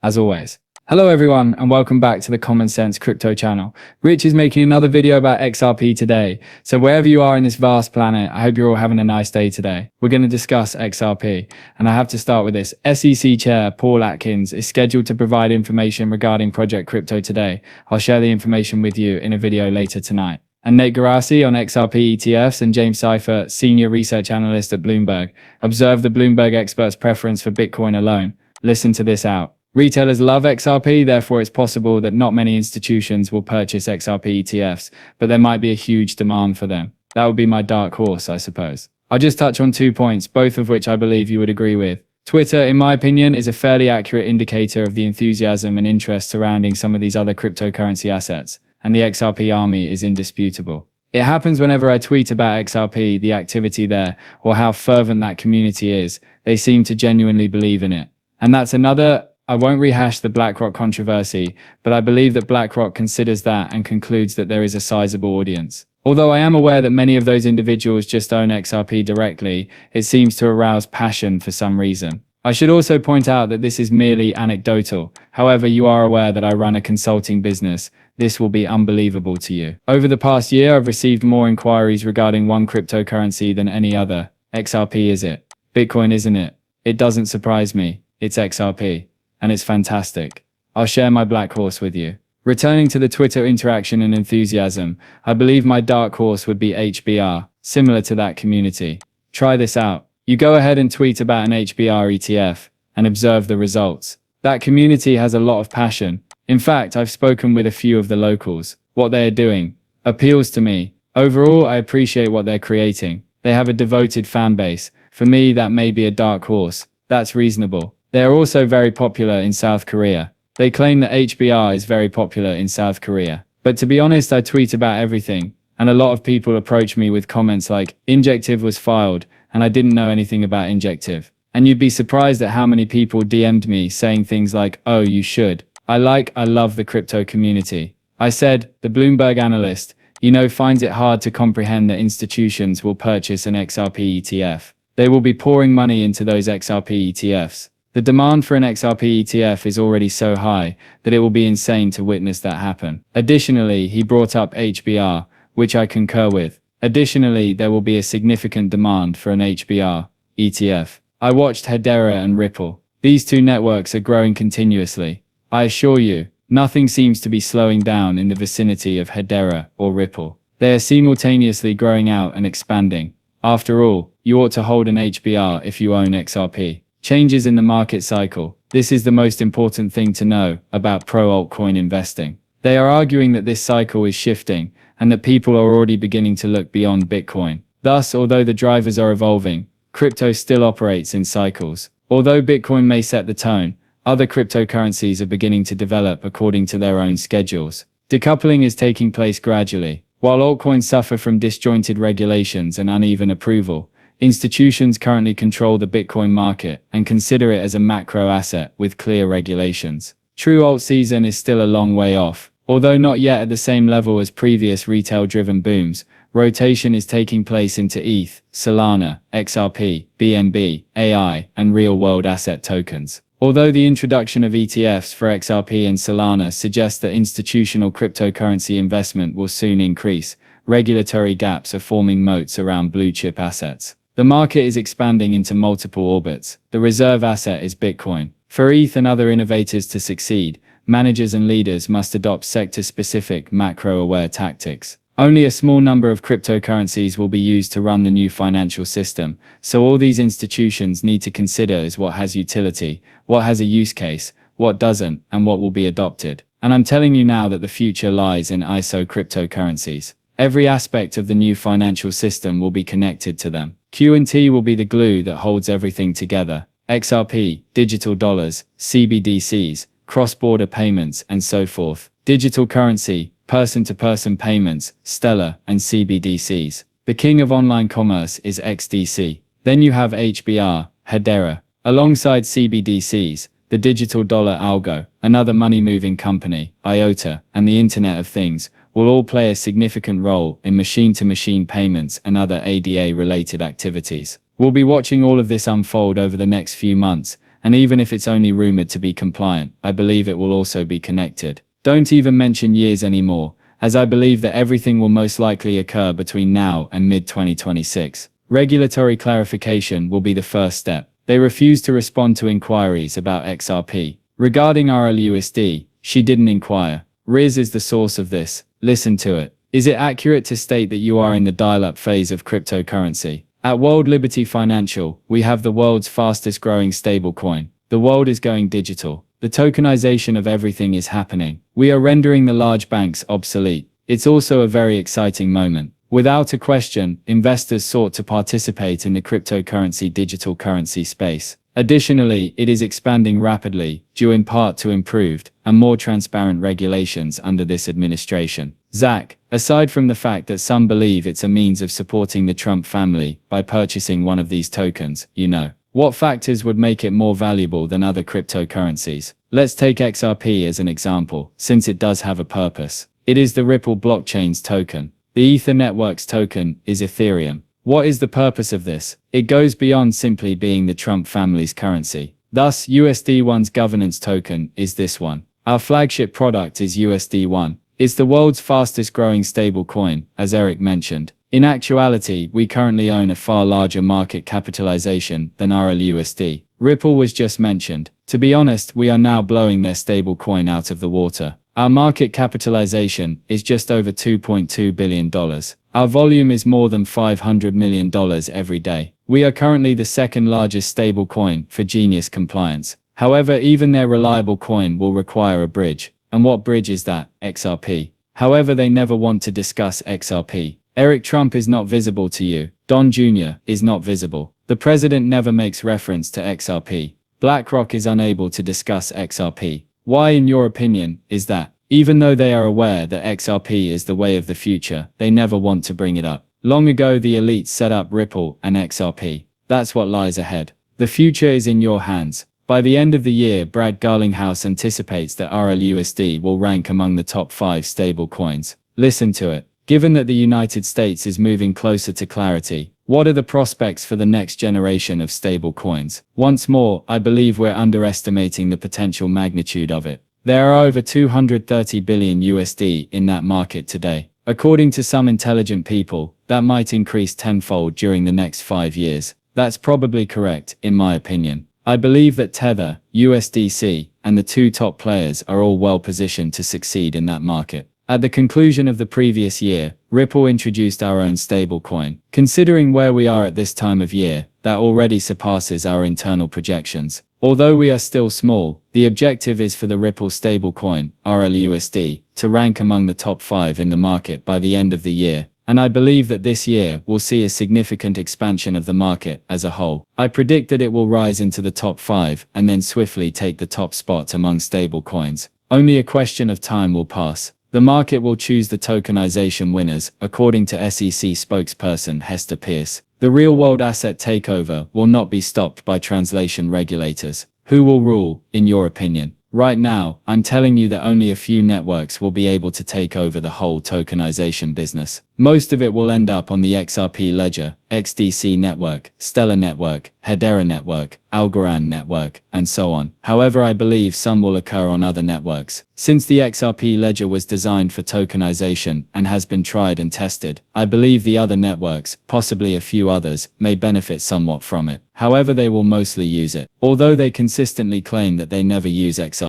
as always. Hello everyone and welcome back to the Common Sense Crypto channel. Rich is making another video about XRP today. So wherever you are in this vast planet, I hope you're all having a nice day today. We're going to discuss XRP, and I have to start with this. SEC Chair Paul Atkins is scheduled to provide information regarding Project Crypto today. I'll share the information with you in a video later tonight. And Nate Garassi on XRP ETFs and James Cipher, Senior Research Analyst at Bloomberg, observe the Bloomberg experts' preference for Bitcoin alone. Listen to this out. Retailers love XRP, therefore it's possible that not many institutions will purchase XRP ETFs, but there might be a huge demand for them. That would be my dark horse, I suppose. I'll just touch on 2 points, both of which I believe you would agree with. Twitter, in my opinion, is a fairly accurate indicator of the enthusiasm and interest surrounding some of these other cryptocurrency assets, and the XRP army is indisputable. It happens whenever I tweet about XRP, the activity there, or how fervent that community is. They seem to genuinely believe in it. And that's another. I won't rehash the BlackRock controversy, but I believe that BlackRock considers that and concludes that there is a sizable audience. Although I am aware that many of those individuals just own XRP directly, it seems to arouse passion for some reason. I should also point out that this is merely anecdotal. However, you are aware that I run a consulting business. This will be unbelievable to you. Over the past year, I've received more inquiries regarding one cryptocurrency than any other. XRP is it? Bitcoin isn't it? It doesn't surprise me. It's XRP. And it's fantastic. I'll share my black horse with you. Returning to the Twitter interaction and enthusiasm, I believe my dark horse would be HBR, similar to that community. Try this out. You go ahead and tweet about an HBR ETF and observe the results. That community has a lot of passion. In fact, I've spoken with a few of the locals. What they are doing appeals to me. Overall, I appreciate what they're creating. They have a devoted fan base. For me, that may be a dark horse. That's reasonable. They are also very popular in South Korea. They claim that HBR is very popular in South Korea. But to be honest, I tweet about everything, and a lot of people approach me with comments like, Injective was filed, and I didn't know anything about Injective. And you'd be surprised at how many people DM'd me saying things like, oh, you should. I love the crypto community. I said, the Bloomberg analyst, finds it hard to comprehend that institutions will purchase an XRP ETF. They will be pouring money into those XRP ETFs. The demand for an XRP ETF is already so high that it will be insane to witness that happen. Additionally, he brought up HBR, which I concur with. Additionally, there will be a significant demand for an HBR ETF. I watched Hedera and Ripple. These two networks are growing continuously. I assure you, nothing seems to be slowing down in the vicinity of Hedera or Ripple. They are simultaneously growing out and expanding. After all, you ought to hold an HBR if you own XRP. Changes in the market cycle. This is the most important thing to know about pro-altcoin investing. They are arguing that this cycle is shifting and that people are already beginning to look beyond Bitcoin. Thus, although the drivers are evolving, crypto still operates in cycles. Although Bitcoin may set the tone, other cryptocurrencies are beginning to develop according to their own schedules. Decoupling is taking place gradually. While altcoins suffer from disjointed regulations and uneven approval, institutions currently control the Bitcoin market and consider it as a macro asset with clear regulations. True alt season is still a long way off. Although not yet at the same level as previous retail-driven booms, rotation is taking place into ETH, Solana, XRP, BNB, AI, and real-world asset tokens. Although the introduction of ETFs for XRP and Solana suggests that institutional cryptocurrency investment will soon increase, regulatory gaps are forming moats around blue-chip assets. The market is expanding into multiple orbits. The reserve asset is Bitcoin. For ETH and other innovators to succeed, managers and leaders must adopt sector-specific, macro-aware tactics. Only a small number of cryptocurrencies will be used to run the new financial system, so all these institutions need to consider is what has utility, what has a use case, what doesn't, and what will be adopted. And I'm telling you now that the future lies in ISO cryptocurrencies. Every aspect of the new financial system will be connected to them. Q&T will be the glue that holds everything together. XRP, digital dollars, CBDCs, cross-border payments, and so forth. Digital currency, person-to-person payments, Stellar, and CBDCs. The king of online commerce is XDC. Then you have HBR, Hedera. Alongside CBDCs, the digital dollar algo, another money-moving company, IOTA, and the Internet of Things, will all play a significant role in machine-to-machine payments and other ADA-related activities. We'll be watching all of this unfold over the next few months, And even if it's only rumored to be compliant, I believe it will also be connected. Don't even mention years anymore, as I believe that everything will most likely occur between now and mid-2026. Regulatory clarification will be the first step. They refuse to respond to inquiries about XRP. Regarding RLUSD, she didn't inquire. Riz is the source of this. Listen to it. Is it accurate to state that you are in the dial-up phase of cryptocurrency? At World Liberty Financial, we have the world's fastest growing stablecoin. The world is going digital. The tokenization of everything is happening. We are rendering the large banks obsolete. It's also a very exciting moment. Without a question, investors sought to participate in the cryptocurrency digital currency space. Additionally, it is expanding rapidly, due in part to improved and more transparent regulations under this administration. Zach, aside from the fact that some believe it's a means of supporting the Trump family by purchasing one of these tokens, what factors would make it more valuable than other cryptocurrencies? Let's take XRP as an example, since it does have a purpose. It is the Ripple blockchain's token. The Ether network's token is Ethereum. What is the purpose of this? It goes beyond simply being the Trump family's currency. Thus, USD1's governance token is this one. Our flagship product is USD1. It's the world's fastest growing stablecoin, as Eric mentioned. In actuality, we currently own a far larger market capitalization than RLUSD. Ripple was just mentioned. To be honest, we are now blowing their stablecoin out of the water. Our market capitalization is just over $2.2 billion. Our volume is more than $500 million every day. We are currently the second largest stablecoin for Genius compliance. However, even their reliable coin will require a bridge. And what bridge is that? XRP. However, they never want to discuss XRP. Eric Trump is not visible to you. Don Jr. is not visible. The president never makes reference to XRP. BlackRock is unable to discuss XRP. Why, in your opinion, is that? Even though they are aware that XRP is the way of the future, they never want to bring it up. Long ago, the elites set up Ripple and XRP. That's what lies ahead. The future is in your hands. By the end of the year, Brad Garlinghouse anticipates that RLUSD will rank among the top 5 stable coins. Listen to it. Given that the United States is moving closer to clarity, what are the prospects for the next generation of stable coins? Once more, I believe we're underestimating the potential magnitude of it. There are over 230 billion USD in that market today. According to some intelligent people, that might increase tenfold during the next 5 years. That's probably correct, in my opinion. I believe that Tether, USDC, and the 2 top players are all well positioned to succeed in that market. At the conclusion of the previous year, Ripple introduced our own stablecoin. Considering where we are at this time of year, that already surpasses our internal projections. Although we are still small, the objective is for the Ripple stablecoin, RLUSD, to rank among the top 5 in the market by the end of the year. And I believe that this year will see a significant expansion of the market as a whole. I predict that it will rise into the top 5 and then swiftly take the top spot among stablecoins. Only a question of time will pass. The market will choose the tokenization winners, according to SEC spokesperson Hester Peirce. The real-world asset takeover will not be stopped by translation regulators. Who will rule, in your opinion? Right now, I'm telling you that only a few networks will be able to take over the whole tokenization business. Most of it will end up on the XRP ledger, XDC network, Stellar network, Hedera network, Algorand network, and so on. However, I believe some will occur on other networks. Since the XRP ledger was designed for tokenization and has been tried and tested, I believe the other networks, possibly a few others, may benefit somewhat from it. However, they will mostly use it. Although they consistently claim that they never use XRP.